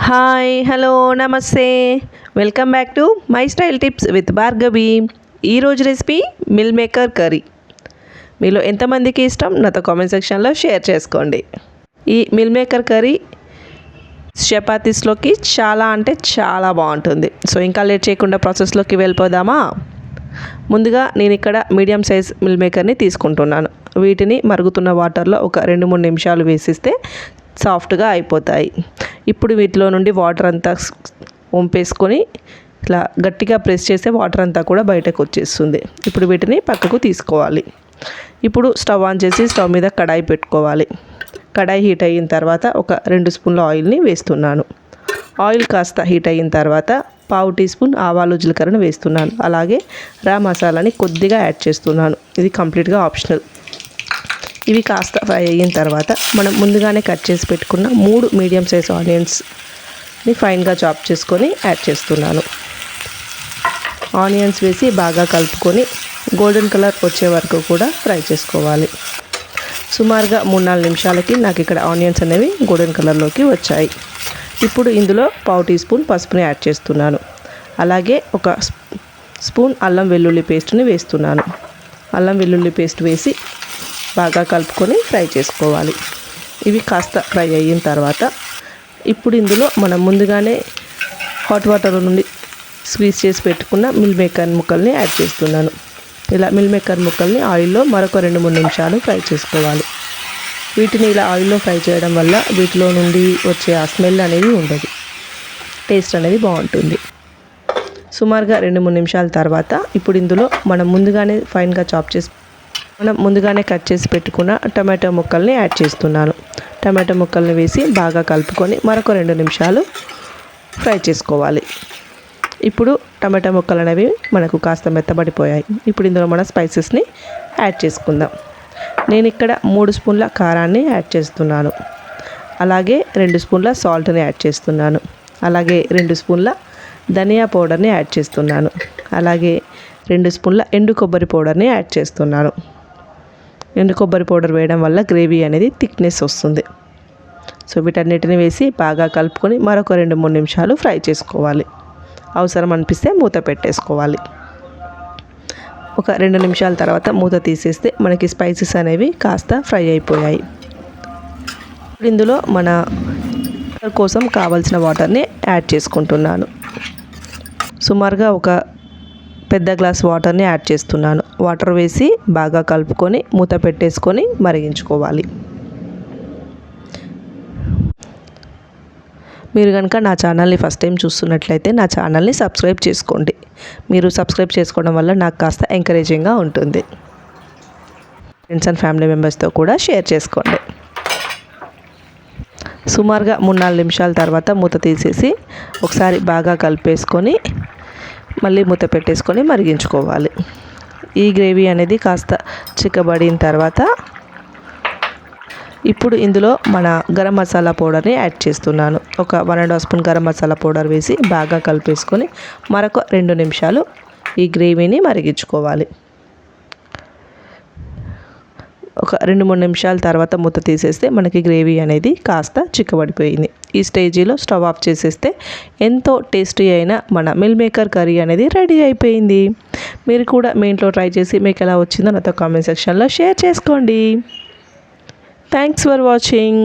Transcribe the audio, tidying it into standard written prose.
Hi hello నమస్తే welcome back to my style tips with Bhargavi. ఈరోజు recipe meal maker curry. మీలో ఎంతమందికి ఇష్టం నాతో కామెంట్ సెక్షన్లో షేర్ చేసుకోండి. ఈ మిల్ మేకర్ కర్రీ చపాతీస్లోకి చాలా అంటే చాలా బాగుంటుంది. సో ఇంకా లేట్ చేయకుండా ప్రాసెస్లోకి వెళ్ళిపోదామా. ముందుగా నేను ఇక్కడ మీడియం సైజ్ మిల్ మేకర్ని తీసుకుంటున్నాను. వీటిని మరుగుతున్న వాటర్లో ఒక 2-3 నిమిషాలు వేసిస్తే సాఫ్ట్గా అయిపోతాయి. ఇప్పుడు వీటిలో నుండి వాటర్ అంతా వంపేసుకొని ఇట్లా గట్టిగా ప్రెస్ చేస్తే వాటర్ అంతా కూడా బయటకు వచ్చేస్తుంది. ఇప్పుడు వీటిని పక్కకు తీసుకోవాలి. ఇప్పుడు స్టవ్ ఆన్ చేసి స్టవ్ మీద కడాయి పెట్టుకోవాలి. కడాయి హీట్ అయిన తర్వాత ఒక 2 స్పూన్ల ఆయిల్ని వేస్తున్నాను. ఆయిల్ కాస్త హీట్ అయిన తర్వాత 1/2 టీ స్పూన్ ఆవాలు జీలకర్రను వేస్తున్నాను. అలాగే రా మసాలాని కొద్దిగా యాడ్ చేస్తున్నాను. ఇది కంప్లీట్గా ఆప్షనల్. ఇవి కాస్త ఫ్రై అయిన తర్వాత మనం ముందుగానే కట్ చేసి పెట్టుకున్న 3 మీడియం సైజ్ ఆనియన్స్ని ఫైన్గా చాప్ చేసుకొని యాడ్ చేస్తున్నాను. ఆనియన్స్ వేసి బాగా కలుపుకొని గోల్డెన్ కలర్ వచ్చే వరకు కూడా ఫ్రై చేసుకోవాలి. సుమారుగా 3-4 నిమిషాలకి నాకు ఇక్కడ ఆనియన్స్ అనేవి గోల్డెన్ కలర్లోకి వచ్చాయి. ఇప్పుడు ఇందులో 1/2 టీ స్పూన్ పసుపుని యాడ్ చేస్తున్నాను. అలాగే ఒక స్పూన్ అల్లం వెల్లుల్లి పేస్ట్ని వేస్తున్నాను. అల్లం వెల్లుల్లి పేస్ట్ వేసి బాగా కలుపుకొని ఫ్రై చేసుకోవాలి. ఇవి కాస్త ఫ్రై అయిన తర్వాత ఇప్పుడు ఇందులో మనం ముందుగానే హాట్ వాటర్ నుండి స్క్వీజ్ చేసి పెట్టుకున్న మిల్ మేకర్ ముక్కల్ని యాడ్ చేస్తున్నాను. ఇలా మిల్ మేకర్ ముక్కల్ని ఆయిల్లో మరొక 2-3 నిమిషాలు ఫ్రై చేసుకోవాలి. వీటిని ఇలా ఆయిల్లో ఫ్రై చేయడం వల్ల వీటిలో నుండి వచ్చే ఆ స్మెల్ అనేది ఉండదు. టేస్ట్ అనేది బాగుంటుంది. సుమారుగా 2-3 నిమిషాల తర్వాత ఇప్పుడు ఇందులో మనం ముందుగానే కట్ చేసి పెట్టుకున్న టమాటో ముక్కల్ని యాడ్ చేస్తున్నాను. టమాటో ముక్కల్ని వేసి బాగా కలుపుకొని మరొక 2 నిమిషాలు ఫ్రై చేసుకోవాలి. ఇప్పుడు టమాటో ముక్కలు అనేవి మనకు కాస్త మెత్తబడిపోయాయి. ఇప్పుడు ఇందులో మన స్పైసెస్ని యాడ్ చేసుకుందాం. నేను ఇక్కడ 3 స్పూన్ల కారాన్ని యాడ్ చేస్తున్నాను. అలాగే 2 స్పూన్ల సాల్ట్ని యాడ్ చేస్తున్నాను. అలాగే 2 స్పూన్ల ధనియా పౌడర్ని యాడ్ చేస్తున్నాను. అలాగే 2 స్పూన్ల ఎండు కొబ్బరి పౌడర్ని యాడ్ చేస్తున్నాను. ఎండు కొబ్బరి పౌడర్ వేయడం వల్ల గ్రేవీ అనేది థిక్నెస్ వస్తుంది. సో వీటన్నిటిని వేసి బాగా కలుపుకొని మరొక 2-3 నిమిషాలు ఫ్రై చేసుకోవాలి. అవసరం అనిపిస్తే మూత పెట్టేసుకోవాలి. ఒక 2 నిమిషాల తర్వాత మూత తీసేస్తే మనకి స్పైసెస్ అనేవి కాస్త ఫ్రై అయిపోయాయి. ఇందులో మన కోసం కావాల్సిన వాటర్ని యాడ్ చేసుకుంటున్నాను. సుమారుగా ఒక పెద్ద గ్లాస్ వాటర్ని యాడ్ చేస్తున్నాను. వాటర్ వేసి బాగా కలుపుకొని మూత పెట్టేసుకొని మరిగించుకోవాలి. మీరు కనుక నా ఛానల్ని ఫస్ట్ టైం చూస్తున్నట్లయితే నా ఛానల్ని సబ్స్క్రైబ్ చేసుకోండి. మీరు సబ్స్క్రైబ్ చేసుకోవడం వల్ల నాకు కాస్త ఎంకరేజింగ్గా ఉంటుంది. ఫ్రెండ్స్ అండ్ ఫ్యామిలీ మెంబర్స్తో కూడా షేర్ చేసుకోండి. సుమారుగా 3-4 నిమిషాల తర్వాత మూత తీసేసి ఒకసారి బాగా కలిపేసుకొని మళ్ళీ మూత పెట్టేసుకొని మరిగించుకోవాలి. ఈ గ్రేవీ అనేది కాస్త చిక్కబడిన తర్వాత ఇప్పుడు ఇందులో మన గరం మసాలా పౌడర్ని యాడ్ చేస్తున్నాను. ఒక 1.5 స్పూన్ గరం మసాలా పౌడర్ వేసి బాగా కలిపేసుకొని మరొక 2 నిమిషాలు ఈ గ్రేవీని మరిగించుకోవాలి. ఒక 2-3 నిమిషాల తర్వాత మూత తీసేస్తే మనకి గ్రేవీ అనేది కాస్త చిక్కబడిపోయింది. ఈ స్టేజీలో స్టవ్ ఆఫ్ చేసేస్తే ఎంతో టేస్టీ అయిన మన మిల్ మేకర్ కర్రీ అనేది రెడీ అయిపోయింది. మీరు కూడా మీ ఇంట్లో ట్రై చేసి మీకు ఎలా వచ్చిందో నాతో కామెంట్ సెక్షన్లో షేర్ చేసుకోండి. Thanks for watching.